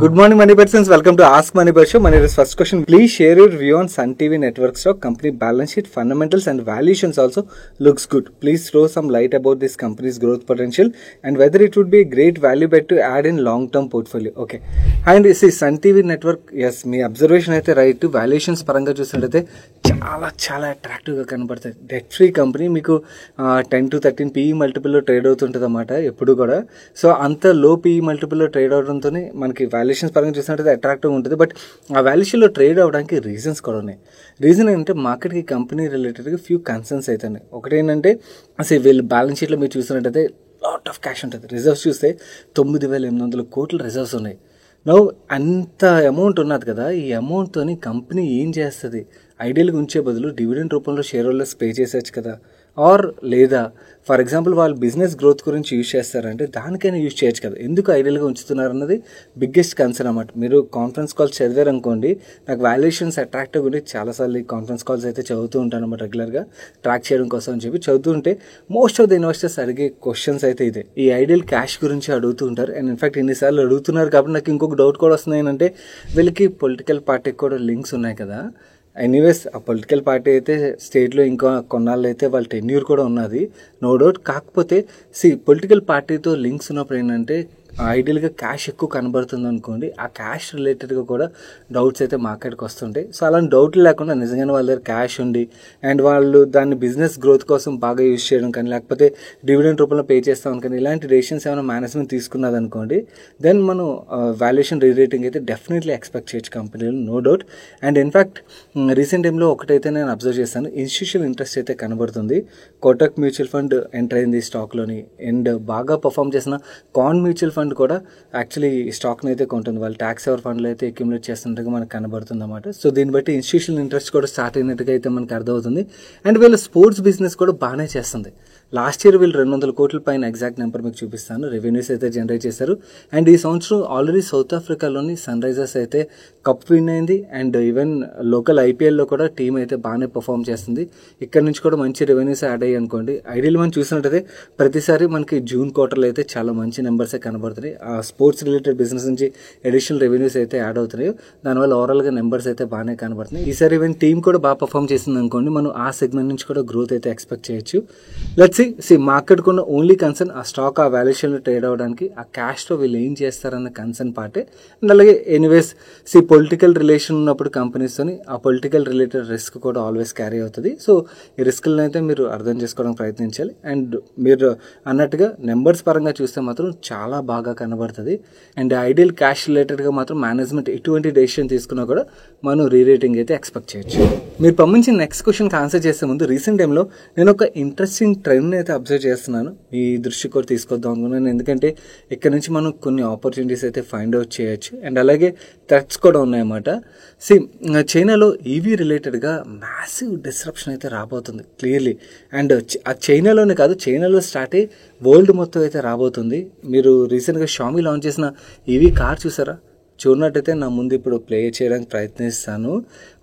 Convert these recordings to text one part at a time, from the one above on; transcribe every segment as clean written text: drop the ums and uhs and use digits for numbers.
Good morning, Money Persons. Welcome to Ask Money Per Show. My name is first question. Please share your view on Sun TV Network stock, company balance sheet, fundamentals and valuations also looks good. Please throw some light about this company's growth potential and whether it would be a great value bet to add in long-term portfolio. Okay. And this is Sun TV Network. Yes, me observation అయితే right. Valuations పరంగా చూసినట్లయితే చాలా అట్రాక్టివ్గా కనబడుతుంది. Debt free company మీకు 10 to 13 PE మల్టిపుల్లో trade అవుతుంటుంది అన్నమాట ఎప్పుడు కూడా. సో అంత లో PE మల్టిపుల్లో ట్రేడ్ అవడంతోనే మనకి వాల్యుయేషన్స్ పరంగా చూసినట్లయితే అట్రాక్టివ్ ఉంటుంది. బట్ ఆ వాల్యుయేషన్లో ట్రేడ్ అవడానికి రీజన్స్ కూడా ఉన్నాయి. రీజన్ ఏంటంటే మార్కెట్కి కంపెనీ రిలేటెడ్గా ఫ్యూ కన్సర్న్స్ అవుతున్నాయి. ఒకటి ఏంటంటే అసలు వీళ్ళు బ్యాలెన్స్ షీట్లో మీరు చూసినట్టయితే లాట్ ఆఫ్ క్యాష్ ఉంటుంది. రిజర్వ్స్ చూస్తే 9,800 కోట్ల రిజర్వ్స్ ఉన్నాయి. నవ్వు అంత అమౌంట్ ఉన్నది కదా, ఈ అమౌంట్తో కంపెనీ ఏం చేస్తుంది? ఐడియల్గా ఉంచే బదులు డివిడెండ్ రూపంలో షేర్ హోల్డర్స్ పే చేసేచ్చు కదా, ఆర్ లేదా ఫర్ ఎగ్జాంపుల్ వాళ్ళు బిజినెస్ గ్రోత్ గురించి యూజ్ చేస్తారంటే దానికైనా యూజ్ చేయొచ్చు కదా. ఎందుకు ఐడియల్గా ఉంచుతున్నారు అన్నది బిగ్గెస్ట్ కన్సర్న్ అన్నమాట. మీరు కాన్ఫరెన్స్ కాల్స్ చదివారనుకోండి, నాకు వాల్యుయేషన్స్ అట్రాక్టివ్ ఉండి చాలాసార్లు ఈ కాన్ఫరెన్స్ కాల్స్ అయితే చదువుతూ ఉంటాను అన్నమాట. రెగ్యులర్గా ట్రాక్ చేయడం కోసం అని చెప్పి చదువుతూ ఉంటే మోస్ట్ ఆఫ్ ద ఇన్వెస్టర్స్ అడిగే క్వశ్చన్స్ అయితే ఇదే, ఈ ఐడియల్ క్యాష్ గురించి అడుగుతూ ఉంటారు. అండ్ ఇన్ఫాక్ట్ ఇన్నిసార్లు అడుగుతున్నారు కాబట్టి నాకు ఇంకొక డౌట్ కూడా వస్తుంది ఏంటంటే వీళ్ళకి పొలిటికల్ పార్టీకి కూడా లింక్స్ ఉన్నాయి కదా. ఎనీవేస్ ఆ పొలిటికల్ పార్టీ అయితే స్టేట్లో ఇంకా కొన్నాళ్ళు అయితే వాళ్ళ టెన్యూర్ కూడా ఉన్నది, నో డౌట్. కాకపోతే పొలిటికల్ పార్టీతో లింక్స్ ఉన్నప్పుడు ఏంటంటే ఐడియల్గా క్యాష్ ఎక్కువ కనబడుతుంది అనుకోండి, ఆ క్యాష్ రిలేటెడ్గా కూడా డౌట్స్ అయితే మార్కెట్కి వస్తుంటాయి. సో అలాంటి డౌట్లు లేకుండా నిజంగానే వాళ్ళ దగ్గర క్యాష్ ఉండి అండ్ వాళ్ళు దాన్ని బిజినెస్ గ్రోత్ కోసం బాగా యూజ్ చేయడం కానీ లేకపోతే డివిడెండ్ రూపంలో పే చేస్తాం కానీ ఇలాంటి డెసిషన్స్ ఏమైనా మేనేజ్మెంట్ తీసుకున్నది అనుకోండి, దెన్ మనం వాల్యుయేషన్ రీరేటింగ్ అయితే డెఫినెట్లీ ఎక్స్పెక్ట్ చేయొచ్చు కంపెనీలు, no doubt. And in fact recent టైంలో ఒకటైతే నేను అబ్జర్వ్ చేస్తాను, ఇన్స్టిట్యూషనల్ ఇంట్రెస్ట్ అయితే కనబడుతుంది. కోటక్ మ్యూచువల్ ఫండ్ ఎంటర్ అయింది స్టాక్లోని. అండ్ బాగా పర్ఫామ్ చేసిన కాన్ మ్యూచువల్ ఫండ్ కూడా యాక్చువల్లీ స్టాక్ని అయితే కొంటుంది. వాళ్ళు ట్యాక్స్ ఎవర్ ఫండ్లో అయితే అక్యుములేట్ చేస్తున్నట్టుగా మనకు కనబడుతుంది అన్నమాట. సో దీన్ని బట్టి ఇన్స్టిట్యూషనల్ ఇంట్రెస్ట్ కూడా స్టార్ట్ అయినట్టుగా అయితే మనకు అర్థమవుతుంది. అండ్ వీళ్ళ స్పోర్ట్స్ బిజినెస్ కూడా బాగానే చేస్తుంది. లాస్ట్ ఇయర్ వీళ్ళు 200 కోట్ల పైన ఎగ్జాక్ట్ నెంబర్ మీకు చూపిస్తాను రెవెన్యూస్ అయితే జనరేట్ చేశారు. అండ్ ఈ సంవత్సరం ఆల్రెడీ సౌత్ ఆఫ్రికాలోని సన్ రైజర్స్ అయితే కప్ విన్ అయింది. అండ్ ఈవెన్ లోకల్ IPLలో కూడా టీం అయితే బాగానే పర్ఫామ్ చేస్తుంది. ఇక్కడ నుంచి కూడా మంచి రెవెన్యూస్ యాడ్ అయ్యి అనుకోండి. ఐడియల్ మనం చూసినట్టయితే ప్రతిసారి మనకి జూన్ క్వార్టర్లో అయితే చాలా మంచి నెంబర్సే కనబడుతున్నాయి. ఆ స్పోర్ట్స్ రిలేటెడ్ బిజినెస్ నుంచి అడిషనల్ రెవెన్యూస్ అయితే యాడ్ అవుతున్నాయి. దానివల్ల ఓవరాల్గా నెంబర్స్ అయితే బాగానే కనబడుతున్నాయి. ఈసారి ఈవెన్ టీం కూడా బాగా పర్ఫామ్ చేసింది అనుకోండి, మనం ఆ సెగ్మెంట్ నుంచి కూడా గ్రోత్ అయితే ఎక్స్పెక్ట్ చేయొచ్చు. లెట్స్ సీ మార్కెట్కు ఉన్న ఓన్లీ కన్సర్న్ ఆ స్టాక్ ఆ వాల్యుయేషన్లో ట్రేడ్ అవ్వడానికి ఆ క్యాష్తో వీళ్ళు ఏం చేస్తారన్న కన్సర్న్ పార్టే. అండ్ అలాగే ఎనీవేస్ పొలిటికల్ రిలేషన్ ఉన్నప్పుడు కంపెనీస్తోని ఆ పొలిటికల్ రిలేటెడ్ రిస్క్ కూడా ఆల్వేస్ క్యారీ అవుతుంది. సో ఈ రిస్క్లను అయితే మీరు అర్థం చేసుకోవడానికి ప్రయత్నించాలి. అండ్ మీరు అన్నట్టుగా నెంబర్స్ పరంగా చూస్తే మాత్రం చాలా బాగా కనబడుతుంది. అండ్ ఐడియల్ క్యాష్ రిలేటెడ్గా మాత్రం మేనేజ్మెంట్ ఎటువంటి డెసిషన్ తీసుకున్నా కూడా మనం రీరేటింగ్ అయితే ఎక్స్పెక్ట్ చేయొచ్చు. మీరు పంపించిన నెక్స్ట్ క్వశ్చన్కి ఆన్సర్ చేసే ముందు రీసెంట్ టైంలో నేను ఒక ఇంట్రెస్టింగ్ ట్రెండ్ అయితే అబ్జర్వ్ చేస్తున్నాను, మీ దృష్టి కూడా తీసుకొద్దాం అనుకున్నాను. ఎందుకంటే ఇక్కడ నుంచి మనం కొన్ని ఆపర్చునిటీస్ అయితే ఫైండ్ అవుట్ చేయొచ్చు. అండ్ అలాగే థ్రెట్స్ కూడా ఉన్నాయన్నమాట. చైనాలో ఈవీ రిలేటెడ్గా మ్యాసివ్ డిస్రప్షన్ అయితే రాబోతుంది క్లియర్లీ. అండ్ ఆ చైనాలోనే కాదు, చైనాలో స్టార్ట్ అయ్యి వరల్డ్ మొత్తం అయితే రాబోతుంది. మీరు రీసెంట్గా షామీ లాంచ్ చేసిన ఈవీ కార్ చూసారా? చూడనట్టయితే నా ముందు ఇప్పుడు ప్లే చేయడానికి ప్రయత్నిస్తాను.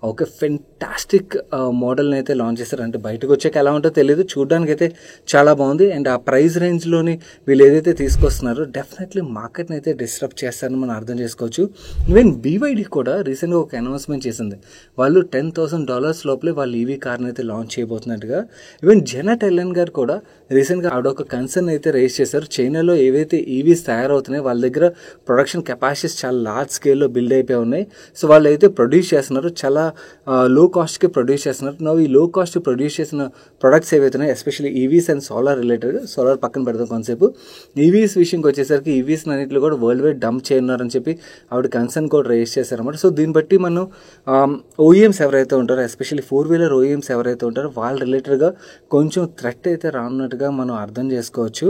ఒక ఫెంటాస్టిక్ మోడల్ని అయితే లాంచ్ చేస్తారు. అంటే బయటకు వచ్చాక ఎలా ఉంటుందో తెలియదు, చూడడానికి అయితే చాలా బాగుంది. అండ్ ఆ ప్రైస్ రేంజ్లోని వీళ్ళు ఏదైతే తీసుకొస్తున్నారో డెఫినెట్లీ మార్కెట్ని అయితే డిస్టర్బ్ చేస్తారని మనం అర్థం చేసుకోవచ్చు. ఈవెన్ BYD కూడా రీసెంట్గా ఒక అనౌన్స్మెంట్ చేసింది, వాళ్ళు $10,000 లోపలే వాళ్ళు ఈవీ కార్ని అయితే లాంచ్ చేయబోతున్నట్టుగా. ఈవెన్ జెనెట్ ఎలెన్ గారు కూడా రీసెంట్గా ఆవిడ ఒక కన్సర్న్ అయితే రేస్ చేశారు. చైనాలో ఏవైతే ఈవీస్ తయారవుతున్నాయో వాళ్ళ దగ్గర ప్రొడక్షన్ కెపాసిటీస్ చాలా లార్జ్ స్కేల్లో బిల్డ్ అయిపోయి ఉన్నాయి. సో వాళ్ళు అయితే ప్రొడ్యూస్ చేస్తున్నారు, చాలా లో కాస్ట్కి ప్రొడ్యూస్ చేస్తున్నారు. ఈ లో కాస్ట్ ప్రొడ్యూస్ చేసిన ప్రొడక్ట్స్ ఏవైతున్నాయి especially EVs and solar related, solar పక్కన పెడతాం కాన్సెప్ట్. ఈవీస్ విషయంకి వచ్చేసరికి ఈవీస్ అన్నింటిలో కూడా వరల్డ్ వైడ్ డంప్ చేయన్నారని చెప్పి ఆవిడ కన్సర్న్ కూడా రేస్ చేశారన్నమాట. సో దీన్ని బట్టి మనం OEMs ఎవరైతే ఉంటారో ఎస్పెషల్లీ 4-wheeler OEMs ఎవరైతే ఉంటారో వాళ్ళ రిలేటెడ్గా కొంచెం థ్రెట్ అయితే రానున్నట్టుగా మనం అర్థం చేసుకోవచ్చు.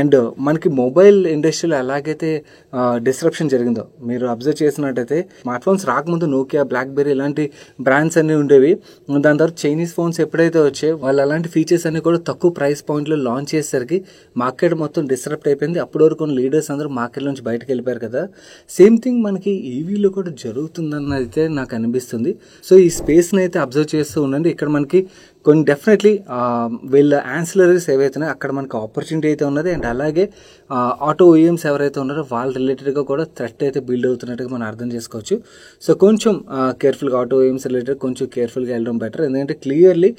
అండ్ మనకి మొబైల్ ఇండస్ట్రీలో ఎలాగైతే డిస్రప్షన్ జరిగిందో మీరు అబ్జర్వ్ చేసినట్టయితే స్మార్ట్ ఫోన్స్ రాకముందు నోకియా, బ్లాక్బెర్రీ ఇలాంటి బ్రాండ్స్ అన్నీ ఉండేవి. దాని తర్వాత చైనీస్ ఫోన్స్ ఎప్పుడైతే వచ్చాయో వాళ్ళు అలాంటి ఫీచర్స్ అన్ని కూడా తక్కువ ప్రైస్ పాయింట్లో లాంచ్ చేసేసరికి మార్కెట్ మొత్తం డిస్టర్బ్ అయిపోయింది. అప్పటి వరకు ఉన్న లీడర్స్ అందరూ మార్కెట్ నుంచి బయటకు వెళ్ళిపోయారు కదా. సేమ్ థింగ్ మనకి ఈవీలో కూడా జరుగుతుందన్న అయితే నాకు అనిపిస్తుంది. సో ఈ స్పేస్ని అయితే అబ్జర్వ్ చేస్తూ ఉండండి. ఇక్కడ మనకి కొన్ని డెఫినెట్లీ వీళ్ళ యాన్సిలరీస్ ఏవైతున్నాయో అక్కడ మనకు ఆపర్చునిటీ అయితే ఉన్నది. అండ్ అలాగే ఆటో ఓఈఎమ్స్ ఎవరైతే ఉన్నారో వాళ్ళ రిలేటెడ్గా కూడా థ్రెట్ అయితే బిల్డ్ అవుతున్నట్టుగా మనం అర్థం చేసుకోవచ్చు. సో కొంచెం కేర్ఫుల్గా ఆటో ఓఈఎమ్స్ రిలేటెడ్ కొంచెం కేర్ఫుల్గా వెళ్ళడం బెటర్. ఎందుకంటే క్లియర్లీ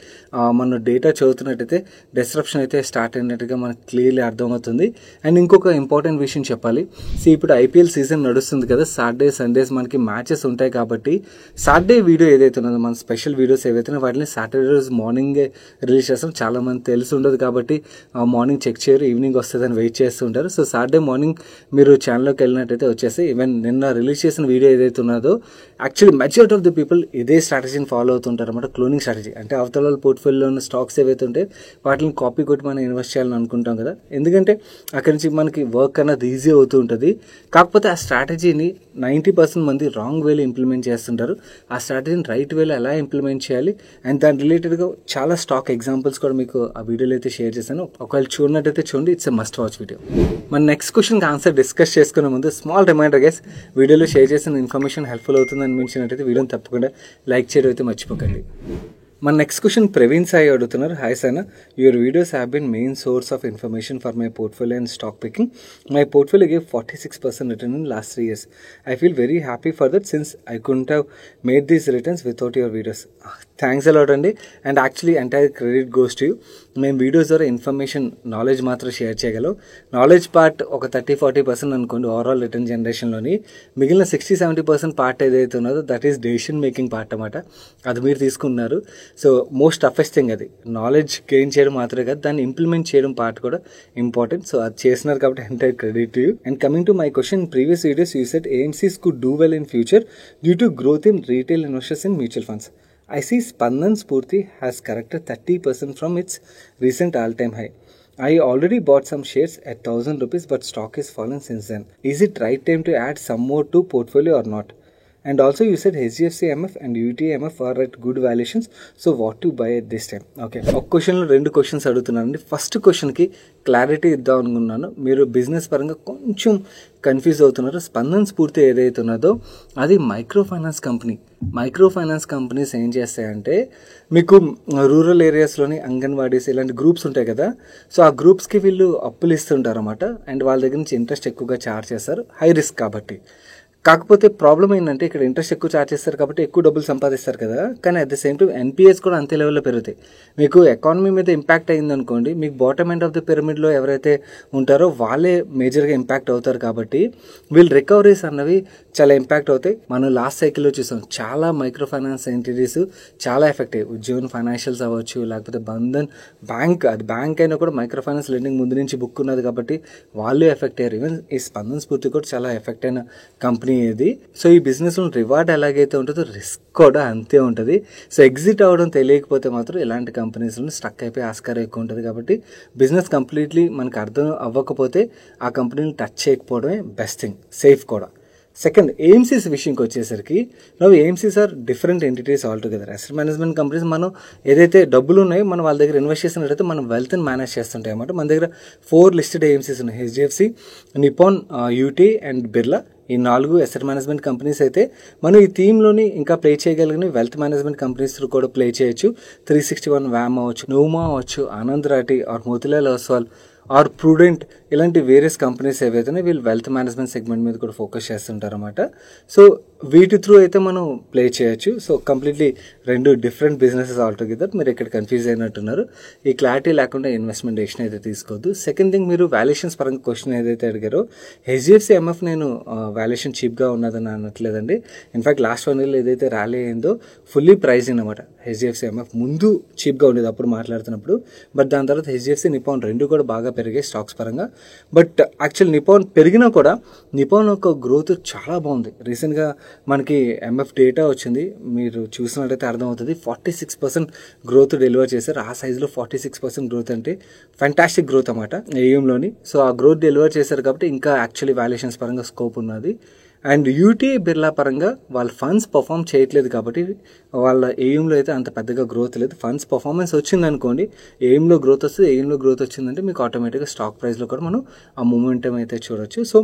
మన డేటా చదువుతున్నట్టయితే డిస్రప్షన్ అయితే స్టార్ట్ అయినట్టుగా మనకు క్లియర్లీ అర్థమవుతుంది. అండ్ ఇంకొక ఇంపార్టెంట్ విషయం చెప్పాలి. ఇప్పుడు ఐపీఎల్ సీజన్ నడుస్తుంది కదా, సాటర్డే సండేస్ మనకి మ్యాచెస్ ఉంటాయి కాబట్టి సాటర్డే వీడియో ఏదైతే ఉన్నదో మన స్పెషల్ వీడియోస్ ఏవైతే వాటిని సాటర్డే రోజు మార్నింగే రిలీజ్ చేస్తాం. చాలా మంది తెలిసి ఉండదు కాబట్టి మార్నింగ్ చెక్ చేయరు, ఈవినింగ్ వస్తుందని వెయిట్ చేస్తూ ఉంటారు. సో సాటర్డే మార్నింగ్ మీరు ఛానల్లోకి వెళ్ళినట్టయితే వచ్చేసి ఈవెన్ నిన్న రిలీజ్ చేసిన వీడియో ఏదైతే ఉన్నదో actually majority of the people ఇదే స్ట్రాటజీని ఫాలో అవుతుంటారు అనమాట. క్లోనింగ్ స్ట్రాటజీ అంటే అవతల పోర్ట్ఫోలియోలో ఉన్న స్టాక్స్ ఏవైతే ఉంటే వాటిని కాపీ కొట్టి మనం ఇన్వెస్ట్ చేయాలని అనుకుంటాం కదా. ఎందుకంటే అక్కడి నుంచి మనకి వర్క్ అన్నది ఈజీ అవుతూ ఉంటుంది. కాకపోతే ఆ స్ట్రాటజీని 90% మంది రాంగ్ వేలో ఇంప్లిమెంట్ చేస్తుంటారు. ఆ స్ట్రాటజీని రైట్ వేలో ఎలా ఇంప్లిమెంట్ చేయాలి అండ్ దాని రిలేటెడ్గా చాలా స్టాక్ ఎగ్జాంపుల్స్ కూడా మీకు ఆ వీడియోలో అయితే షేర్ చేశాను. ఒకవేళ చూడనట్టయితే చూడండి, it's a must watch video. మన నెక్స్ట్ క్వశ్చన్కి ఆన్సర్ డిస్కస్ చేసుకునే ముందు స్మాల్ రిమైండర్ గైస్, వీడియోలో షేర్ చేసిన ఇన్ఫర్మేషన్ హెల్ప్ఫుల్ అవుతుంది అనిపించినట్టయితే వీడియోని తప్పకుండా లైక్ చేయడం అయితే మర్చిపోకండి. మన నెక్స్ట్ క్వశ్చన్ ప్రవీణ్ సాయి అడుగుతున్నారు. Hi sir, your videos have been main source of information for my portfolio and stock picking. My portfolio gave 46% return in last 3 years. I feel very happy for that since I couldn't have made these returns without your videos. Thanks a lot అండి. And actually entire credit goes to you. మేము videos ద్వారా information knowledge మాత్రం share చేయగలం. Knowledge part ఒక 30-40% అనుకోండి overall return జనరేషన్లోని. మిగిలిన 60-70% part ఏదైతే ఉన్నదో that is decision making part అన్నమాట. అది మీరు తీసుకున్నారు. సో మోస్ట్ టఫెస్ట్ థింగ్ అది. నాలెడ్జ్ గెయిన్ చేయడం మాత్రమే కాదు, దాన్ని ఇంప్లిమెంట్ చేయడం పార్ట్ కూడా ఇంపార్టెంట్. సో అది చేసినారు కాబట్టి entire credit to you. And coming to my question, previous videos you said AMCs could do well in future due to growth in retail investors in mutual funds. I see Spandan Spurti has corrected 30% from its recent all-time high. I already bought some shares at 1,000 rupees, but stock has fallen since then. Is it right time to add some more to portfolio or not? And also you said HDFC MF and UTMF are at good valuations. So what to buy at this time? Okay. ఒక క్వశ్చన్లో 2 questions అడుగుతున్నానండి. First క్వశ్చన్కి clarity ఇద్దాం అనుకున్నాను. మీరు business పరంగా కొంచెం confuse అవుతున్నారు. స్పందన స్ఫూర్తి ఏదైతే ఉన్నదో అది micro finance company. Micro finance companies ఏం చేస్తాయంటే మీకు రూరల్ ఏరియాస్లోని అంగన్వాడీస్ ఇలాంటి గ్రూప్స్ ఉంటాయి కదా, సో ఆ గ్రూప్స్కి వీళ్ళు అప్పులు ఇస్తుంటారు అన్నమాట. అండ్ వాళ్ళ దగ్గర నుంచి ఇంట్రెస్ట్ ఎక్కువగా ఛార్జ్ చేస్తారు, హై రిస్క్ కాబట్టి. కాకపోతే ప్రాబ్లం ఏంటంటే ఇక్కడ ఇంట్రెస్ట్ ఎక్కువ ఛార్జ్ చేస్తారు కాబట్టి ఎక్కువ డబ్బులు సంపాదిస్తారు కదా, కానీ at the same time NPAs కూడా అంతే లెవెల్లో పెరుగుతాయి. మీకు ఎకానమీ మీద ఇంపాక్ట్ అయింది అనుకోండి, మీకు బాటమ్ ఎండ్ ఆఫ్ ది పిరమిడ్లో ఎవరైతే ఉంటారో వాళ్ళే మేజర్గా ఇంపాక్ట్ అవుతారు. కాబట్టి వీళ్ళు రికవరీస్ అన్నవి చాలా ఇంపాక్ట్ అవుతాయి. మనం లాస్ట్ సైకిల్లో చూసాం చాలా మైక్రో ఫైనాన్స్ ఎంటిటీస్ చాలా ఎఫెక్ట్ అయ్యాయి. ఉజ్జీవన్ ఫైనాన్షియల్స్ అవ్వచ్చు, లేకపోతే బంధన్ బ్యాంక్, అది బ్యాంక్ అయినా కూడా మైక్రో ఫైనాన్స్ లెండింగ్ ముందు నుంచి బుక్ ఉన్నది కాబట్టి వాళ్ళు ఎఫెక్ట్ అయ్యారు. ఈవెన్ ఈ స్పందన స్ఫూర్తి కూడా చాలా ఎఫెక్ట్ అయిన కంపెనీ ఇది. సో ఈ బిజినెస్లో రివార్డ్ ఎలాగైతే ఉంటుందో రిస్క్ కూడా అంతే ఉంటుంది. సో ఎగ్జిట్ అవ్వడం తెలియకపోతే మాత్రం ఇలాంటి కంపెనీస్లో స్టక్ అయిపోయి ఆస్కారం ఎక్కువ ఉంటుంది. కాబట్టి బిజినెస్ కంప్లీట్లీ మనకు అర్థం అవ్వకపోతే ఆ కంపెనీని టచ్ చేయకపోవడమే బెస్ట్ థింగ్, సేఫ్ కూడా. సెకండ్, AMCs విషయంకి వచ్చేసరికి AMCs are different entities all together. Asset management companies మనం ఏదైతే డబ్బులు ఉన్నాయో మనం వాళ్ళ దగ్గర ఇన్వెస్ట్ చేసినట్టయితే మనం వెల్త్ని మేనేజ్ చేస్తుంటాయి అన్నమాట. మన దగ్గర 4 లిస్టెడ్ AMCs ఉన్నాయి. HDFC, Nippon, UT and Birla. ఈ 4 అసెట్ మేనేజ్మెంట్ కంపెనీస్ అయితే మనం ఈ థీమ్లోని ఇంకా ప్లే చేయగలిగిన వెల్త్ మేనేజ్మెంట్ కంపెనీస్ కూడా ప్లే చేయొచ్చు. 361 వ్యామ్ అవ్వచ్చు, నోమా అవ్వచ్చు, Anand Rathi or Motilal Oswal or Prudent, ఇలాంటి వేరియస్ కంపెనీస్ ఏవైతే వీళ్ళు వెల్త్ మేనేజ్మెంట్ సెగ్మెంట్ మీద కూడా ఫోకస్ చేస్తుంటారు అన్నమాట. సో వీటి త్రూ అయితే మనం ప్లే చేయొచ్చు. So completely 2 different businesses all together. మీరు ఇక్కడ కన్ఫ్యూజ్ అయినట్టున్నారు. ఈ క్లారిటీ లేకుండా ఇన్వెస్ట్మెంట్ డెసిషన్ అయితే తీసుకోవద్దు. సెకండ్ థింగ్, మీరు వాల్యుయేషన్స్ పరంగా క్వశ్చన్ ఏదైతే అడిగారో HDFC MF నేను వాల్యుయేషన్ చీప్గా ఉన్నదని అనట్లేదండి. ఇన్ఫాక్ట్ లాస్ట్ 1 ఇయర్లో ఏదైతే ర్యాలీ అయిందో ఫుల్లీ ప్రైజ్ అనమాట. HDFC MF ముందు చీప్గా ఉండేది అప్పుడు మాట్లాడుతున్నప్పుడు, బట్ దాని తర్వాత HDFC, నిపాన్ 2 కూడా బాగా పెరిగాయి స్టాక్స్ పరంగా. బట్ యాక్చువల్ నిపాన్ పెరిగినా కూడా నిపాన్ యొక్క గ్రోత్ చాలా బాగుంది. రీసెంట్గా మనకి MF డేటా వచ్చింది, మీరు చూసినట్టయితే అర్థమవుతుంది. 46% గ్రోత్ డెలివర్ చేశారు. ఆ సైజులో 46% గ్రోత్ అంటే ఫ్యాంటాస్టిక్ గ్రోత్ అన్నమాట AUMలోని. సో ఆ గ్రోత్ డెలివర్ చేశారు కాబట్టి ఇంకా యాక్చువల్లీ వాల్యుయేషన్స్ పరంగా స్కోప్ ఉన్నది. అండ్ UT బిర్లా పరంగా వాళ్ళ ఫండ్స్ పర్ఫామ్ చేయట్లేదు కాబట్టి వాళ్ళ ఎయిమ్లో అయితే అంత పెద్దగా గ్రోత్ లేదు. ఫండ్స్ పర్ఫార్మెన్స్ వచ్చిందనుకోండి, ఎయిమ్లో గ్రోత్ వస్తుంది. ఎయిమ్లో గ్రోత్ వచ్చిందంటే మీకు ఆటోమేటిక్గా స్టాక్ ప్రైస్లో కూడా మనం ఆ మూమెంటం అయితే చూడొచ్చు. సో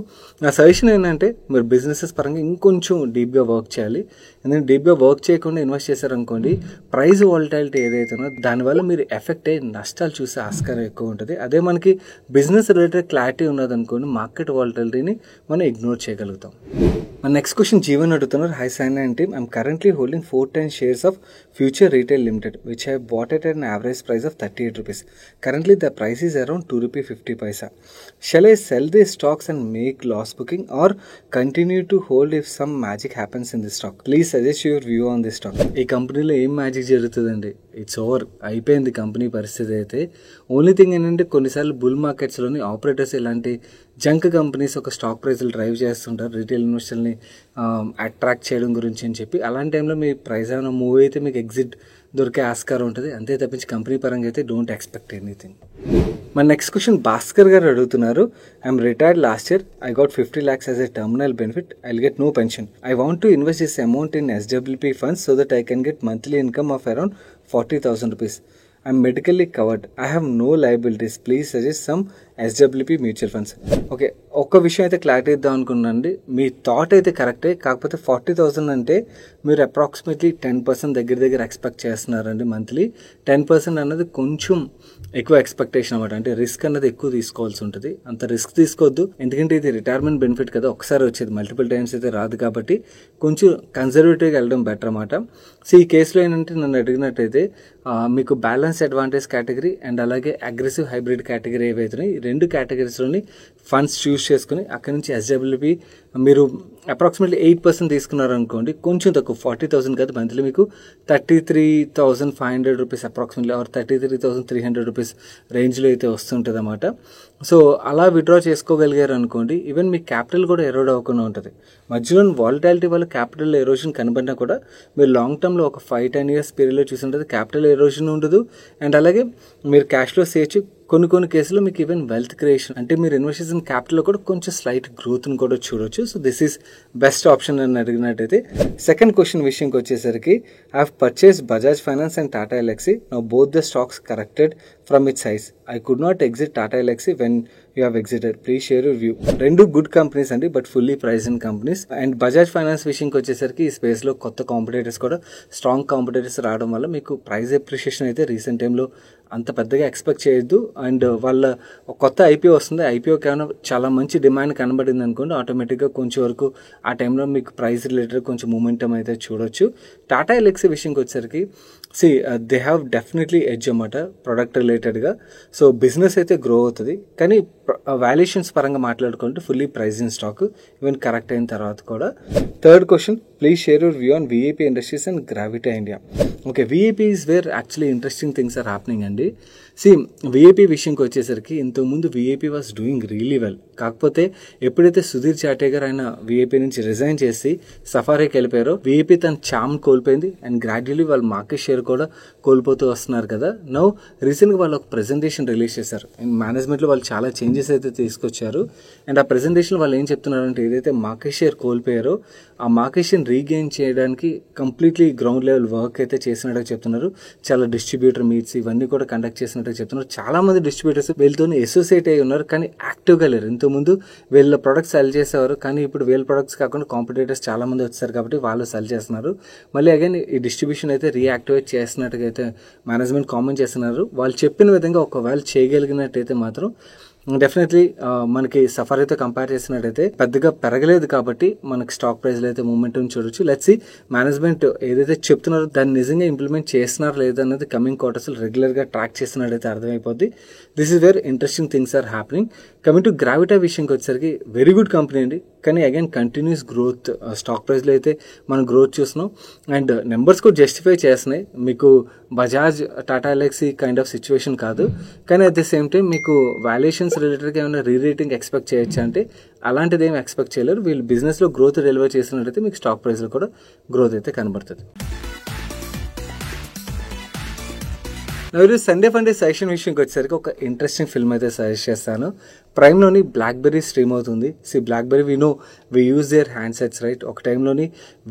నా సజెషన్ ఏంటంటే మీరు బిజినెసెస్ పరంగా ఇంకొంచెం డీప్గా వర్క్ చేయాలి. ఎందుకంటే డీప్గా వర్క్ చేయకుండా ఇన్వెస్ట్ చేశారనుకోండి, ప్రైస్ వాలటాలిటీ ఏదైతే ఉందో దానివల్ల మీరు ఎఫెక్ట్ అయ్యి నష్టాలు చూసే ఆస్కారం ఎక్కువ ఉంటుంది. అదే మనకి బిజినెస్ రిలేటెడ్ క్లారిటీ ఉన్నదనుకోండి, మార్కెట్ వాలటాలిటీని మనం ఇగ్నోర్ చేయగలుగుతాం. మన నెక్స్ట్ క్వశ్చన్ జీవన్ అడుగుతున్నారు. Hi sir and team, I'm currently holding 410 shares of Future Retail Limited, which I bought at an average price of 38 rupees. Currently, the price is around 2 rupee 50 paisa. Shall I sell these stocks and make loss booking, or continue to hold if some magic happens in this stock? Please suggest your view on this stock. ఈ కంపెనీలో ఏం magic జరుగుతుందండి? It's over, అయిపోయింది company పరిస్థితి అయితే. Only thing ఏంటంటే కొన్నిసార్లు bull మార్కెట్స్లోని operators ఇలాంటి జంక్ కంపెనీస్ ఒక స్టాక్ ప్రైస్లు డ్రైవ్ చేస్తుంటారు రీటైల్ ఇన్వెస్టర్ని అట్రాక్ట్ చేయడం గురించి అని చెప్పి. అలాంటి టైంలో మీ ప్రైస్ ఏమైనా మూవ్ అయితే మీకు ఎగ్జిట్ దొరికే ఆస్కారం ఉంటుంది. అంతే తప్పించి కంపెనీ పరంగా అయితే డోంట్ ఎక్స్పెక్ట్ ఎనీథింగ్. మన నెక్స్ట్ క్వశ్చన్ భాస్కర్ గారు అడుగుతున్నారు. I'm retired last year. I got 50 lakhs as a terminal benefit. I'll get no pension. I want to invest this amount in SWP funds so that I can get monthly income of around 40,000 rupees. I'm medically covered. I have no liabilities. Please suggest some SWP mutual funds. Okay, ఒక్క విషయం అయితే clarity ఇద్దాం అనుకున్నానండి. మీ thought అయితే కరెక్టే, కాకపోతే 40,000 అంటే మీరు అప్రాక్సిమేట్లీ 10% దగ్గర ఎక్స్పెక్ట్ చేస్తున్నారండి మంత్లీ. 10% అన్నది కొంచెం ఎక్కువ ఎక్స్పెక్టేషన్ అనమాట. అంటే రిస్క్ అన్నది ఎక్కువ తీసుకోవాల్సి ఉంటుంది. అంత రిస్క్ తీసుకోవద్దు, ఎందుకంటే ఇది రిటైర్మెంట్ బెనిఫిట్ కదా, ఒకసారి వచ్చేది, మల్టిపుల్ టైమ్స్ అయితే రాదు. కాబట్టి కొంచెం కన్జర్వేటివ్గా వెళ్ళడం బెటర్ అనమాట. సో ఈ కేసులో ఏంటంటే నన్ను అడిగినట్టయితే మీకు బ్యాలెన్స్ అడ్వాంటేజ్ కేటగిరీ అండ్ అలాగే అగ్రెసివ్ హైబ్రిడ్ కేటగిరీ ఏవైతున్నాయి, ఈ రెండు కేటగిరీస్లోని ఫండ్స్ చూస్ చేసుకుని అక్కడి నుంచి SWP మీరు అప్రాక్సిమేట్లీ 8% తీసుకున్నారనుకోండి, కొంచెం తక్కువ 40,000 కాదు, మంత్లీ మీకు 33,500 రూపీస్ అప్రాక్సిమేట్లీ ఆర్ 33,300 రూపీస్ రేంజ్లో అయితే వస్తుంటుంది అన్నమాట. సో అలా విత్డ్రా చేసుకోగలిగారు అనుకోండి, ఈవెన్ మీ క్యాపిటల్ కూడా ఎరోడ్ అవ్వకుండా ఉంటుంది. మధ్యలో వాలటాలిటీ వల్ల క్యాపిటల్ ఎరోజన్ కనబడినా కూడా మీరు లాంగ్ టర్మ్లో ఒక 5-10 years పీరియడ్లో చూసి ఉంటుంది, క్యాపిటల్ ఎరోజన్ ఉండదు. అండ్ అలాగే మీరు క్యాష్లో చేయొచ్చు. కొన్ని కేసుల్లో మీకు ఈవెన్ వెల్త్ క్రియేషన్ అంటే మీరు ఇన్వెస్ట్ చేసిన క్యాపిటల్లో కూడా కొంచెం స్లైట్ గ్రోత్ని కూడా చూడొచ్చు. So this is best option అని అడిగినట్టయితే. సెకండ్ క్వశ్చన్ విషయంకి వచ్చేసరికి, I have purchase Bajaj finance and Tata Elxsi. Now both the stocks corrected from its highs. I could not exit Tata Elxsi when you have exited. Please share your view. రెండు good companies అండి, but fully praise in companies. And Bajaj finance విషయంకి వచ్చేసరికి ఈ స్పేస్లో కొత్త competitors కూడా, strong competitors రావడం వల్ల మీకు ప్రైస్ అప్రిషియేషన్ అయితే రీసెంట్ టైంలో అంత పెద్దగా ఎక్స్పెక్ట్ చేయొద్దు. అండ్ వాళ్ళ కొత్త ఐపీఓ వస్తుంది, ఐపీఓకి ఏమైనా చాలా మంచి డిమాండ్ కనబడింది అనుకోండి, ఆటోమేటిక్గా కొంచెం వరకు ఆ టైంలో మీకు ప్రైస్ రిలేటెడ్ కొంచెం మూమెంటం అయితే చూడొచ్చు. టాటా ఎల్ఎక్సీ విషయంకి వచ్చేసరికి దే హ్యావ్ డెఫినెట్లీ ఎడ్జ్ అన్నమాట ప్రొడక్ట్ రిలేటెడ్గా. సో బిజినెస్ అయితే గ్రో అవుతుంది, కానీ వాల్యుయేషన్స్ పరంగా మాట్లాడుకుంటే fully praise in stock even correct అయిన తర్వాత కూడా. Third question, please share your view on VIP industries and Gravita India. Okay, VIP is where actually interesting things are happening అండి. విఐపి విషయంకి వచ్చేసరికి ఇంతకుముందు VIP was doing really well. కాకపోతే ఎప్పుడైతే సుధీర్ చాటే గారు ఆయన విఐపి నుంచి రిజైన్ చేసి సఫారీకి వెళ్ళిపోయారో, విఐపి తన చామ్ కోల్పోయింది. అండ్ గ్రాడ్యువల్లీ వాళ్ళ మార్కెట్ షేర్ కూడా కోల్పోతూ వస్తున్నారు కదా. నౌ రీసెంట్గా వాళ్ళు ఒక ప్రెజెంటేషన్ రిలీజ్ చేశారు. అండ్ మేనేజ్మెంట్లో వాళ్ళు చాలా చేంజెస్ అయితే తీసుకొచ్చారు. అండ్ ఆ ప్రెజెంటేషన్ వాళ్ళు ఏం చెప్తున్నారంటే, ఏదైతే మార్కెట్ షేర్ కోల్పోయారో ఆ మార్కెట్ షేర్ రీగెయిన్ చేయడానికి కంప్లీట్లీ గ్రౌండ్ లెవెల్ వర్క్ అయితే చేసినట్టుగా చెప్తున్నారు. చాలా డిస్ట్రిబ్యూటర్ మీట్స్ ఇవన్నీ కూడా కండక్ట్ చేసినట్టుగా చెప్తున్నారు. చాలా మంది డిస్ట్రిబ్యూటర్స్ వీళ్ళతో అసోసియేట్ అయి ఉన్నారు, కానీ యాక్టివ్గా లేరు. ఇంతకుముందు వీళ్ళ ప్రొడక్ట్స్ సెల్ చేసేవారు, కానీ ఇప్పుడు వీళ్ళ ప్రొడక్ట్స్ కాకుండా కాంపిటేటర్స్ చాలా మంది వచ్చారు కాబట్టి వాళ్ళు సెల్ చేస్తున్నారు. మళ్ళీ అగైన్ ఈ డిస్ట్రిబ్యూషన్ అయితే రీయాక్టివేట్ చేసినట్టుగా అయితే మేనేజ్మెంట్ కామెంట్ చేస్తున్నారు. వాళ్ళు చెప్పిన విధంగా ఒకవేళ చేయగలిగినట్టయితే మాత్రం డెఫినెట్లీ మనకి సఫారీతో కంపేర్ చేసినట్టయితే పెద్దగా పెరగలేదు కాబట్టి మనకి స్టాక్ ప్రైస్లో అయితే మూమెంటం చూడొచ్చు. లెట్స్ సీ మేనేజ్మెంట్ ఏదైతే చెప్తున్నారో దాన్ని నిజంగా ఇంప్లిమెంట్ చేస్తున్నారో లేదన్నది కమింగ్ క్వార్టర్స్ రెగ్యులర్గా ట్రాక్ చేస్తున్నట్టయితే అర్థమైపోద్ది. This is where interesting things are happening. Coming to Gravita విషయంకి వచ్చేసరికి వెరీ గుడ్ కంపెనీ అండి, కానీ అగైన్ కంటిన్యూస్ గ్రోత్ స్టాక్ ప్రైస్లో అయితే మనం గ్రోత్ చూస్తున్నాం. అండ్ నెంబర్స్ కూడా జస్టిఫై చేస్తున్నాయి. మీకు Bajaj Tata LXI kind of situation కాదు, కానీ అట్ ది సేమ్ టైం మీకు వాల్యుయేషన్స్ రిలేటెడ్గా ఏమైనా రీరేటింగ్ ఎక్స్పెక్ట్ చేయొచ్చు అంటే అలాంటిది ఏమి ఎక్స్పెక్ట్ చేయలేరు. వీళ్ళు బిజినెస్లో గ్రోత్ డెలివర్ చేసినట్టయితే మీకు స్టాక్ ప్రైస్లో కూడా గ్రోత్ అయితే కనబడుతుంది. సండే ఫండే సజెషన్ విషయంకి వచ్చేసరికి ఒక ఇంట్రెస్టింగ్ ఫిల్మ్ అయితే సజెస్ట్ చేస్తాను. ప్రైమ్లోని బ్లాక్బెర్రీ స్ట్రీమ్ అవుతుంది. BlackBerry we use their handsets right. ఒక టైంలోని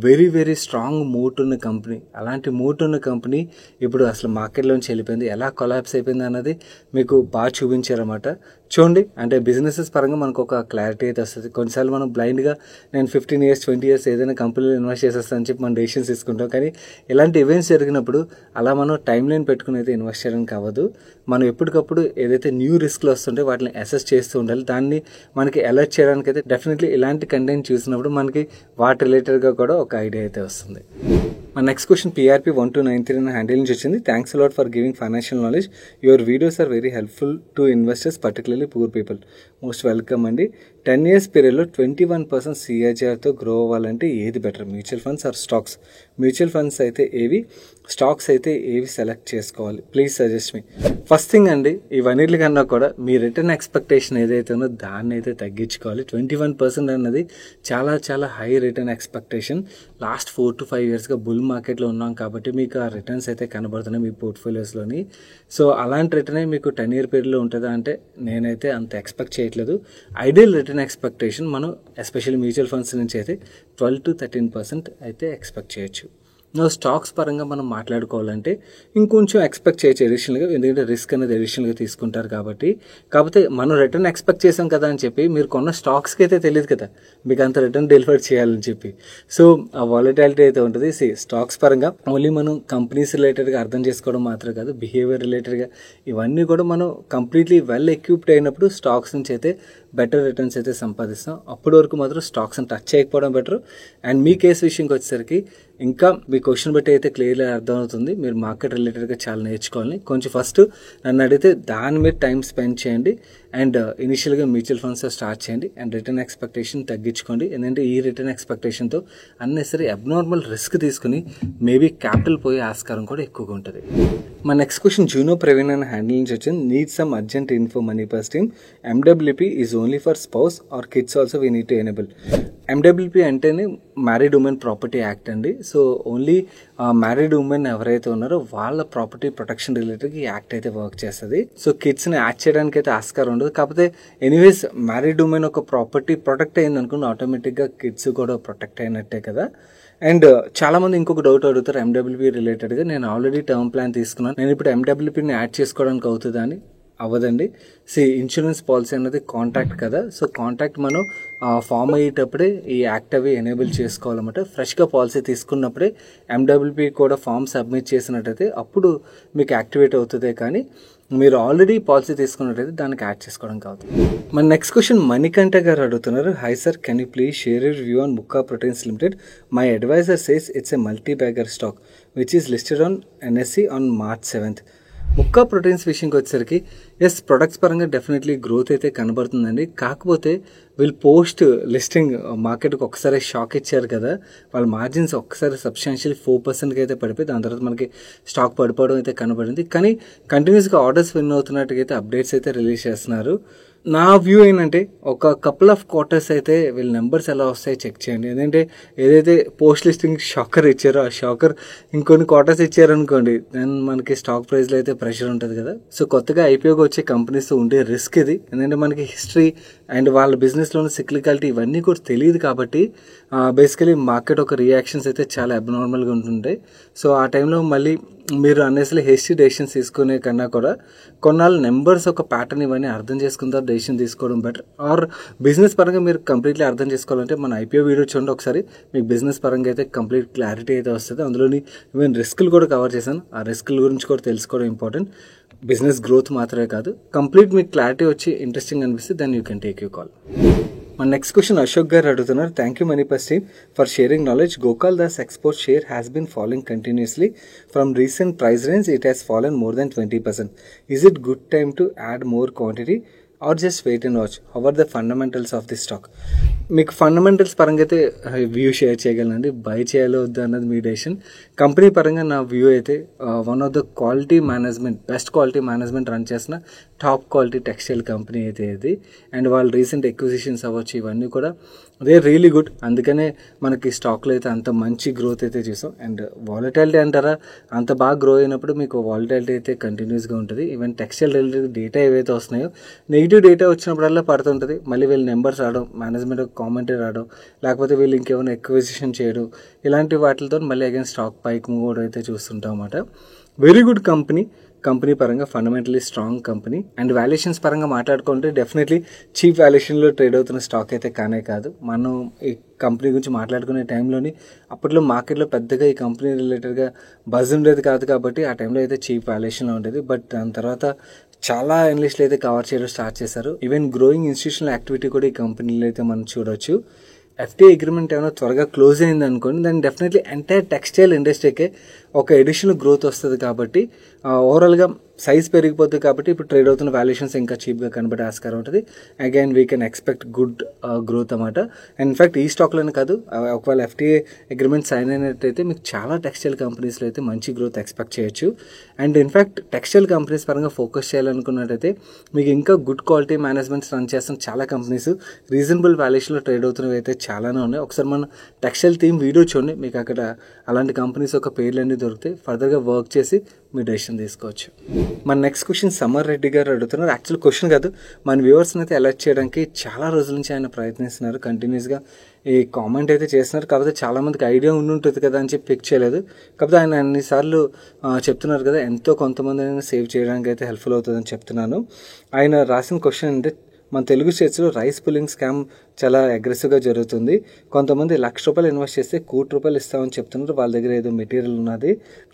వెరీ వెరీ స్ట్రాంగ్ మూట్ ఉన్న కంపెనీ, అలాంటి మూట్ ఉన్న కంపెనీ ఇప్పుడు అసలు మార్కెట్లోంచి వెళ్ళిపోయింది. ఎలా కొలాప్స్ అయిపోయింది అన్నది మీకు బాగా చూపించారన్నమాట. చూడండి, అంటే బిజినెసెస్ పరంగా మనకు ఒక క్లారిటీ అయితే వస్తుంది. కొన్నిసార్లు మనం బ్లైండ్గా నేను 15 years 20 years ఏదైనా కంపెనీలో ఇన్వెస్ట్ చేసేస్తానని చెప్పి మనం డెసిషన్స్ తీసుకుంటాం. కానీ ఇలాంటి ఈవెంట్స్ జరిగినప్పుడు అలా మనం టైం లైన్ పెట్టుకుని అయితే ఇన్వెస్ట్ చేయడానికి అవ్వదు. మనం ఎప్పటికప్పుడు ఏదైతే న్యూ రిస్క్లు వస్తుంటే వాటిని అసెస్ చేస్తూ ఉండాలి. దాన్ని మనకి అలర్ట్ చేయడానికి అయితే డెఫినెట్లీ ఇలాంటి కంటెంట్ చూసినప్పుడు మనకి వాటి రిలేటెడ్గా కూడా ఒక ఐడియా అయితే వస్తుంది. My next question PRP 1293 అనే హ్యాండిల్ నుంచి వచ్చింది. Thanks a lot for giving financial knowledge. Your videos are very helpful to investors, particularly poor people. Most welcome అండి. 10 years పీరియడ్లో 21% CAGRతో గ్రో అవ్వాలంటే ఏది better, mutual funds or stocks? Mutual funds అయితే ఏవి, స్టాక్స్ అయితే ఏవి సెలెక్ట్ చేసుకోవాలి? Please suggest me. First thing అండి, ఇవన్నిటి కన్నా కూడా మీ రిటర్న్ ఎక్స్పెక్టేషన్ ఏదైతే ఉందో దాన్ని అయితే తగ్గించుకోవాలి. 21% అన్నది చాలా చాలా high return expectation. Last 4 to 5 yearsగా బుల్ మార్కెట్లో ఉన్నాం కాబట్టి మీకు ఆ రిటర్న్స్ అయితే కనబడుతున్నాయి మీ పోర్ట్ఫోలియోస్లోని. సో అలాంటి రిటర్నే మీకు 10 year పీరియడ్లో ఉంటుందా అంటే నేనైతే అంత ఎక్స్పెక్ట్ చేయట్లేదు. ఐడియల్ రిటర్న్ ఎక్స్పెక్టేషన్ మనం ఎస్పెషల్లీ మ్యూచువల్ ఫండ్స్ నుంచి అయితే 12 to 13% అయితే ఎక్స్పెక్ట్ చేయొచ్చు. స్టాక్స్ పరంగా మనం మాట్లాడుకోవాలంటే ఇంకొంచెం ఎక్స్పెక్ట్ చేయొచ్చు ఎడిషనల్గా, ఎందుకంటే రిస్క్ అనేది ఎడిషనల్గా తీసుకుంటారు కాబట్టి. కాకపోతే మనం రిటర్న్ ఎక్స్పెక్ట్ చేసాం కదా అని చెప్పి మీరు కొన్న స్టాక్స్కి అయితే తెలియదు కదా మీకు అంత రిటర్న్ డెలివర్ చేయాలని చెప్పి. సో ఆ వాలటాలిటీ అయితే ఉంటుంది. స్టాక్స్ పరంగా ఓన్లీ మనం కంపెనీస్ రిలేటెడ్గా అర్థం చేసుకోవడం మాత్రమే కాదు, బిహేవియర్ రిలేటెడ్గా ఇవన్నీ కూడా మనం కంప్లీట్లీ వెల్ ఎక్విప్డ్ అయినప్పుడు స్టాక్స్ నుంచి అయితే బెటర్ రిటర్న్స్ అయితే సంపాదిస్తాం. అప్పటి వరకు మాత్రం స్టాక్స్ని టచ్ చేయకపోవడం బెటర్. అండ్ మీ కేసు విషయంకి వచ్చేసరికి ఇంకా మీ క్వశ్చన్ బట్టి అయితే క్లియర్గా అర్థమవుతుంది. మీరు మార్కెట్ రిలేటెడ్గా చాలా నేర్చుకోవాలి. కొంచెం ఫస్ట్ నన్ను అడిగితే దాని మీద టైం స్పెండ్ చేయండి అండ్ ఇనిషియల్గా మ్యూచువల్ ఫండ్స్ స్టార్ట్ చేయండి అండ్ రిటర్న్ ఎక్స్పెక్టేషన్ తగ్గించుకోండి. ఎందుకంటే ఈ రిటర్న్ ఎక్స్పెక్టేషన్తో అన్నెసరీ అబ్నార్మల్ రిస్క్ తీసుకుని మేబీ క్యాపిటల్ పోయే ఆస్కారం కూడా ఎక్కువగా ఉంటుంది. మా నెక్స్ట్ క్వశ్చన్ జూనో ప్రవీణ్ అనే హ్యాండిల్ నుంచి వచ్చింది. Need some urgent info money purse team. MWP is only for spouse are kids also we need to enable. MWP అంటేనే మ్యారీడ్ ఉమెన్ ప్రాపర్టీ యాక్ట్ అండి. సో ఓన్లీ మ్యారీడ్ ఉమెన్ ఎవరైతే ఉన్నారో వాళ్ళ property protection related ఈ act అయితే work చేస్తుంది. So కిడ్స్ని add చేయడానికి అయితే ఆస్కారం ఉండదు. కాకపోతే ఎనీవేస్ మ్యారీడ్ ఉమెన్ ఒక ప్రాపర్టీ ప్రొటెక్ట్ అయింది అనుకుని ఆటోమేటిక్గా కిడ్స్ కూడా ప్రొటెక్ట్ అయినట్టే కదా. అండ్ చాలామంది ఇంకొక డౌట్ అడుగుతారు MWP రిలేటెడ్గా. నేను ఆల్రెడీ టర్మ్ ప్లాన్ తీసుకున్నాను, నేను ఇప్పుడు MWPని యాడ్ చేసుకోవడానికి అవుతుందా అని. అవ్వదండి. ఇన్సూరెన్స్ పాలసీ అనేది కాంట్రాక్ట్ కదా. సో కాంట్రాక్ట్ మనం ఫామ్ అయ్యేటప్పుడే ఈ యాక్ట్ అవి ఎనేబుల్ చేసుకోవాలన్నమాట. ఫ్రెష్గా పాలసీ తీసుకున్నప్పుడే MWP కూడా ఫామ్ సబ్మిట్ చేసినట్టయితే అప్పుడు మీకు యాక్టివేట్ అవుతుందే, కానీ మీరు ఆల్రెడీ పాలసీ తీసుకున్నట్టయితే దానికి యాడ్ చేసుకోవడం కాదు. మన నెక్స్ట్ క్వశ్చన్ మణికంఠ గారు అడుగుతున్నారు. Hi sir, can you please share your view on Mukka proteins limited? My advisor says it's a multi bagger stock which is listed on NSE on March 7th. Mukka proteins విషయంకి వచ్చేసరికి yes, products పరంగా definitely growth అయితే కనబడుతుందండి. కాకపోతే వీళ్ళు post listing మార్కెట్కి ఒకసారి shock ఇచ్చారు కదా, వాళ్ళ మార్జిన్స్ ఒక్కసారి సబ్స్టాన్షియల్ 4%కి అయితే పడిపోయి దాని తర్వాత మనకి స్టాక్ పడిపోవడం అయితే కనబడింది. కానీ కంటిన్యూస్గా ఆర్డర్స్ విన్ అవుతున్నట్టుగా అయితే అప్డేట్స్ అయితే రిలీజ్ చేస్తున్నారు. నా వ్యూ ఏంటంటే ఒక కపుల్ ఆఫ్ క్వార్టర్స్ అయితే వీళ్ళ నెంబర్స్ ఎలా వస్తాయో చెక్ చేయండి. ఎందుకంటే ఏదైతే పోస్ట్ లిస్టింగ్ షాకర్ ఇచ్చారో ఆ షాకర్ ఇంకొన్ని క్వార్టర్స్ ఇచ్చారనుకోండి, దెన్ మనకి స్టాక్ ప్రైస్లో అయితే ప్రెషర్ ఉంటుంది కదా. సో కొత్తగా ఐపీఓకి వచ్చే కంపెనీస్ ఉండే రిస్క్ ఇది. ఎందుకంటే మనకి హిస్టరీ అండ్ వాళ్ళ బిజినెస్లోని సిక్లికాలిటీ ఇవన్నీ కూడా తెలియదు కాబట్టి బేసికలీ మార్కెట్ ఒక రియాక్షన్స్ అయితే చాలా అబ్నార్మల్గా ఉంటుంటాయి. సో ఆ టైంలో మళ్ళీ మీరు అన్నెసరీ హెస్టీ డెసిషన్స్ తీసుకునే కన్నా కూడా కొన్నాళ్ళు నెంబర్స్ ఒక ప్యాటర్న్ ఇవన్నీ అర్థం చేసుకున్న డెసిషన్ తీసుకోవడం బెటర్. ఆర్ బిజినెస్ పరంగా మీరు కంప్లీట్లీ అర్థం చేసుకోవాలంటే మన ఐపీఓ వీడియో చూడండి ఒకసారి, మీకు బిజినెస్ పరంగా అయితే కంప్లీట్ క్లారిటీ అయితే వస్తుంది. అందులోని ఈవెన్ రిస్కులు కూడా కవర్ చేశాను. ఆ రిస్కుల గురించి కూడా తెలుసుకోవడం ఇంపార్టెంట్. బిజినెస్ గ్రోత్ మాత్రమే కాదు, కంప్లీట్ మీకు క్లారిటీ వచ్చి ఇంట్రెస్టింగ్ అనిపిస్తే then you can take you call. మన నెక్స్ట్ క్వశ్చన్ అశోక్ గారు అడుగుతున్నారు. Thank you MoneyPurse team for sharing knowledge. Gokaldas export share has been following continuously from recent price range. It has fallen more than 20%. Is it good time to add more quantity or just wait and watch? How are the fundamentals of the stock? మీకు fundamentals పరంగా అయితే view share చేయగలనండి. By చేయాలో వద్దా అన్నది మీ decision. Company పరంగా నా view అయితే one of the quality management, best quality management run చేసిన టాప్ క్వాలిటీ టెక్స్టైల్ కంపెనీ అయితే ఇది. అండ్ వాళ్ళు రీసెంట్ ఎక్విజిషన్స్ అవ్వచ్చు, ఇవన్నీ కూడా దే రియలీ గుడ్. అందుకనే మనకి స్టాక్లో అయితే అంత మంచి గ్రోత్ అయితే చూసాం. అండ్ వాలటాలిటీ అంటారా, అంత బాగా గ్రో అయినప్పుడు మీకు వాలటాలిటీ అయితే కంటిన్యూస్గా ఉంటుంది. ఈవెన్ టెక్స్టైల్ రిలేటెడ్ డేటా ఏవైతే వస్తున్నాయో నెగిటివ్ నెగిటివ్ డేటా వచ్చినప్పుడల్లా పడుతుంటుంది, మళ్ళీ వీళ్ళు నెంబర్స్ రావడం, మేనేజ్మెంట్ కామెంటరీ రావడం, లేకపోతే వీళ్ళు ఇంకేమైనా ఎక్విజిషన్ చేయడం, ఇలాంటి వాటితో మళ్ళీ అగైన్ స్టాక్ పైకి మూవ్ అవడం అయితే చూస్తుంటాం అన్నమాట. వెరీ గుడ్ కంపెనీ పరంగా fundamentally strong company. And valuations పరంగా మాట్లాడుకుంటే డెఫినెట్లీ చీప్ వాల్యుయేషన్లో ట్రేడ్ అవుతున్న స్టాక్ అయితే కానే కాదు. మనం ఈ కంపెనీ గురించి మాట్లాడుకునే టైంలోని అప్పట్లో మార్కెట్లో పెద్దగా ఈ కంపెనీ రిలేటెడ్గా బజ్ ఉండేది కాదు, కాబట్టి ఆ టైంలో అయితే చీప్ వాల్యుయేషన్లో ఉండేది. బట్ దాని తర్వాత చాలా అనలిస్టులు అయితే కవర్ చేయడం స్టార్ట్ చేశారు. ఈవెన్ గ్రోయింగ్ ఇన్స్టిట్యూషనల్ యాక్టివిటీ కూడా ఈ కంపెనీలో అయితే మనం చూడొచ్చు. ఎఫ్టీఐ అగ్రిమెంట్ ఏమైనా త్వరగా క్లోజ్ అయింది అనుకోండి, దాన్ని డెఫినెట్లీ ఎంటైర్ టెక్స్టైల్ ఇండస్ట్రీకే ఒక ఎడిషనల్ గ్రోత్ వస్తుంది. కాబట్టి ఓవరాల్గా సైజ్ పెరిగిపోతుంది, కాబట్టి ఇప్పుడు ట్రేడ్ అవుతున్న వాల్యుయేషన్స్ ఇంకా చీప్గా కనబడే ఆస్కారం ఉంటుంది. Again we can expect good growth అన్నమాట. అండ్ ఇన్ఫాక్ట్ ఈ స్టాక్లోనే కాదు, ఒకవేళ ఎఫ్టీఐ అగ్రిమెంట్ సైన్ అయినట్టయితే మీకు చాలా టెక్స్టైల్ కంపెనీస్లో అయితే మంచి గ్రోత్ ఎక్స్పెక్ట్ చేయొచ్చు. అండ్ ఇన్ఫాక్ట్ టెక్స్టైల్ కంపెనీస్ పరంగా ఫోకస్ చేయాలనుకున్నట్టయితే మీకు ఇంకా గుడ్ క్వాలిటీ మేనేజ్మెంట్స్ రన్ చేస్తున్న చాలా కంపెనీస్ రీజనబుల్ వాల్యుయేషన్లో ట్రేడ్ అవుతున్నవి అయితే చాలానే ఉన్నాయి. ఒకసారి మన టెక్స్టైల్ థీమ్ వీడియో చూడండి, మీకు అక్కడ అలాంటి కంపెనీస్ ఒక పేర్లన్నీ దొరుకుతాయి. ఫర్దర్గా వర్క్ చేసి మీ డెసిషన్ తీసుకోవచ్చు. మన నెక్స్ట్ క్వశ్చన్ సమర్ రెడ్డి గారు అడుగుతున్నారు. యాక్చువల్ క్వశ్చన్ కాదు, మన వ్యూవర్స్ని అయితే అలర్ట్ చేయడానికి చాలా రోజుల నుంచి ఆయన ప్రయత్నిస్తున్నారు. కంటిన్యూస్గా ఈ కామెంట్ అయితే చేస్తున్నారు. కాకపోతే చాలామందికి ఐడియా ఉండుంటుంది కదా అని చెప్పి పిక్ చేయలేదు. కాకపోతే ఆయన అన్నిసార్లు చెప్తున్నారు కదా, ఎంతో కొంతమంది అయినా సేవ్ చేయడానికి అయితే హెల్ప్ఫుల్ అవుతుందని చెప్తున్నాను. ఆయన రాసిన క్వశ్చన్ అంటే, మన తెలుగు స్టేట్స్లో రైస్ పుల్లింగ్ స్కామ్ చాలా అగ్రెసివ్గా జరుగుతుంది. కొంతమంది ₹1,00,000 ఇన్వెస్ట్ చేస్తే ₹1,00,00,000 ఇస్తామని చెప్తున్నారు. వాళ్ళ దగ్గర ఏదో మెటీరియల్ ఉన్నది,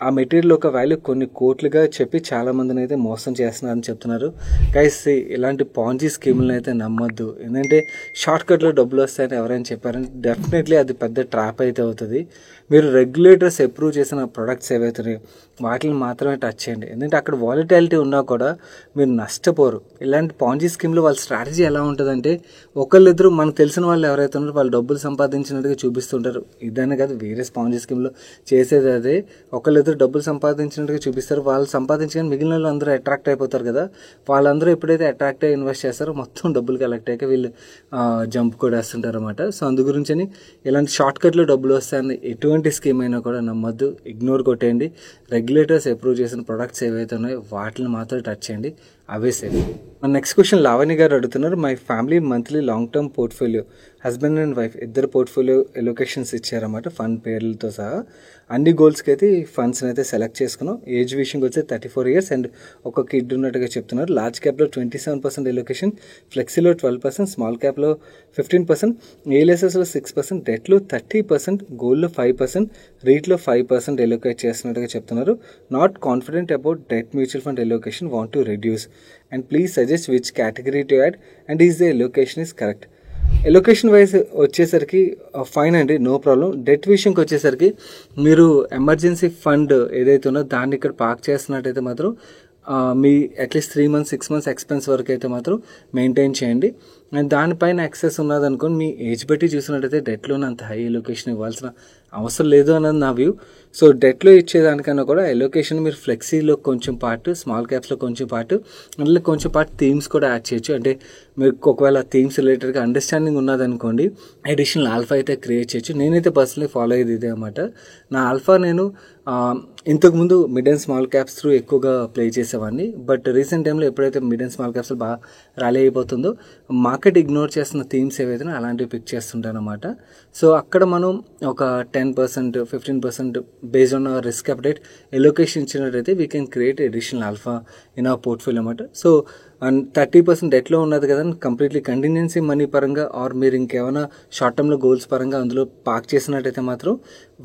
ఆ మెటీరియల్ ఒక వాల్యూ కొన్ని కోట్లుగా చెప్పి చాలా మందిని అయితే మోసం చేస్తున్నారని చెప్తున్నారు. గైస్, ఇలాంటి పాంజీ స్కీములను అయితే నమ్మొద్దు. ఎందుకంటే షార్ట్ కట్లో డబ్బులు వస్తాయని ఎవరైనా చెప్పారంటే డెఫినెట్లీ అది పెద్ద ట్రాప్ అయితే అవుతుంది. మీరు రెగ్యులేటర్స్ అప్రూవ్ చేసిన ప్రొడక్ట్స్ ఏవైతున్నాయో వాటిని మాత్రమే టచ్ చేయండి. ఎందుకంటే అక్కడ వాలిటాలిటీ ఉన్నా కూడా మీరు నష్టపోరు. ఇలాంటి పాంజీ స్కీమ్లో వాళ్ళ స్ట్రాటజీ ఎలా ఉంటుందంటే, ఒకళ్ళిద్దరు మనకు తెలిసిన వాళ్ళు ఎవరైతే ఉన్నారో వాళ్ళు డబ్బులు సంపాదించినట్టుగా చూపిస్తుంటారు. ఇదనే కాదు, వేరే పాంజీ స్కీమ్లో చేసేది అదే. ఒకళ్ళిద్దరు డబ్బులు సంపాదించినట్టుగా చూపిస్తారు, వాళ్ళు సంపాదించగానే మిగిలిన వాళ్ళు అందరూ అట్రాక్ట్ అయిపోతారు కదా. వాళ్ళందరూ ఎప్పుడైతే అట్రాక్ట్ అయ్యి ఇన్వెస్ట్ చేస్తారో మొత్తం డబ్బులు కలెక్ట్ అయ్యాక వీళ్ళు జంప్ కూడా వేస్తుంటారు అనమాట. సో అందు గురించని ఇలాంటి షార్ట్ కట్లో డబ్బులు వస్తాయని ఎటువంటి స్కీమ్ అయినా కూడా నమ్మొద్దు, ఇగ్నోర్ కొట్టేయండి. రెగ్యులేటర్స్ అప్రూవ్ చేసిన ప్రొడక్ట్స్ ఏవైతే ఉన్నాయో వాటిని మాత్రం టచ్ చేయండి, అవే సేఫ్. మన నెక్స్ట్ క్వశ్చన్ లావణి గారు అడుగుతున్నారు. My family monthly long term portfolio, husband and wife ఇద్దరు పోర్ట్ఫోలియో ఎలొకేషన్స్ ఇచ్చారన్నమాట, ఫండ్ పేర్లతో సహా. అన్ని గోల్స్కి అయితే ఈ ఫండ్స్ని అయితే సెలెక్ట్ చేసుకున్నాం. ఏజ్ విషయంకి వచ్చి 34 years అండ్ ఒక కిడ్ ఉన్నట్టుగా చెప్తున్నారు. లార్జ్ క్యాప్లో 27% ఎలొకేషన్, ఫ్లెక్సీలో 12%, స్మాల్ క్యాప్లో 15%, ఏఎల్ఎస్ఎస్లో 6%, డెట్లో 30%, గోల్డ్లో 5%, రీట్లో 5% ఎలొకేట్ చేస్తున్నట్టుగా చెప్తున్నారు. Not confident about debt mutual fund allocation, want to reduce and please suggest which category to add and is the allocation is correct. Allocation wise వచ్చేసరికి fine అండి, no problem. Debt విషయంకి వచ్చేసరికి మీరు emergency fund ఏదైతే ఉందో దాన్ని ఇక్కడ park చేస్తున్నట్టయితే మాత్రం me at least 3 months 6 months expense వరకు అయితే మాత్రం మెయింటైన్ చేయండి. అండ్ దానిపైన ఎక్సెస్ ఉన్నదనుకోండి, మీ ఏజ్ బట్టి చూసినట్టయితే డెట్లోనే అంత హై ఎలొకేషన్ ఇవ్వాల్సిన అవసరం లేదు అన్నది నా వ్యూ. సో డెట్లో ఇచ్చేదానికన్నా కూడా ఎలొకేషన్ మీరు ఫ్లెక్సీలో కొంచెం పార్ట్, స్మాల్ క్యాప్స్లో కొంచెం పార్ట్, అందులో కొంచెం పార్ట్ థీమ్స్ కూడా యాడ్ చేయొచ్చు. అంటే మీకు ఒకవేళ థీమ్స్ రిలేటెడ్గా అండర్స్టాండింగ్ ఉన్నదనుకోండి, అడిషనల్ ఆల్ఫా అయితే క్రియేట్ చేయొచ్చు. నేనైతే పర్సనలీ ఫాలో అయ్యేది ఇదే అన్నమాట. నా ఆల్ఫా నేను ఇంతకుముందు mid and small caps through ఎక్కువగా ప్లే చేసేవాడిని. బట్ రీసెంట్ టైంలో ఎప్పుడైతే మిడ్ అండ్ స్మాల్ క్యాప్స్ బాగా ర్యాలీ అయిపోతుందో మార్కెట్ ఇగ్నోర్ చేస్తున్న థీమ్స్ ఏవైతే అలాంటివి పిక్ చేస్తుంటాను అనమాట. సో అక్కడ మనం ఒక 10%, 15% based on risk update allocation ఇచ్చినట్టయితే we can create additional alpha in our portfolio అనమాట. సో అండ్ 30% డెట్లో ఉన్నది కదా, కంప్లీట్లీ కంటిన్యూన్సీ మనీ పరంగా ఆర్ మీరు ఇంకేమైనా షార్ట్ టర్మ్లో గోల్స్ పరంగా అందులో పార్క్ చేసినట్టయితే మాత్రం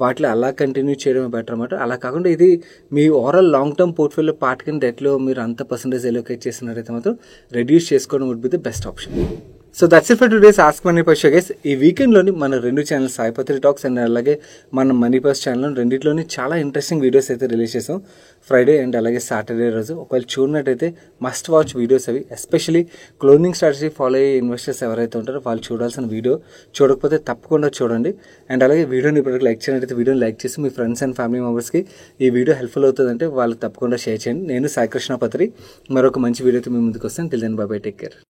వాటిలో అలా కంటిన్యూ చేయడమే బెటర్ అనమాట. అలా కాకుండా ఇది మీ overall long term portfolio part కింద డెట్లో మీరు అంత పర్సెంటేజ్ ఎలొకేట్ చేసినట్టయితే మాత్రం రెడ్యూస్ చేసుకోవడం would be the best option. So that's it for today's ask money purse show guys. ఈ వీకెండ్లోని మన 2 ఛానల్స్ సాయిపత్రి టాక్స్ అండ్ అలాగే మన మనీ పర్స్ ఛానల్ రెండింటిలోని చాలా ఇంట్రెస్టింగ్ వీడియోస్ అయితే రిలీజ్ చేసాం, ఫ్రైడే అండ్ అలాగే సాటర్డే రోజు. ఒకవేళ చూడనట్టయితే మస్ట్ వాచ్ వీడియోస్ అవి. ఎస్పెషలీ క్లోనింగ్ స్ట్రాటజీ ఫాలో అయ్యే ఇన్వెస్టర్స్ ఎవరైతే ఉంటారో వాళ్ళు చూడాల్సిన వీడియో, చూడకపోతే తప్పకుండా చూడండి. అండ్ అలాగే వీడియోని ఇప్పటికి లైక్ చేయనట్టయితే వీడియోని లైక్ చేసి మీ ఫ్రెండ్స్ అండ్ ఫ్యామిలీ మెంబర్స్కి ఈ వీడియో హెల్ప్ఫుల్ అవుతుందంటే వాళ్ళకి తప్పకుండా షేర్ చేయండి. నేను సాయి కృష్ణ పత్రి మరొక మంచి వీడియోతో మీ ముందుకు వస్తాను. Till then bye bye, take care.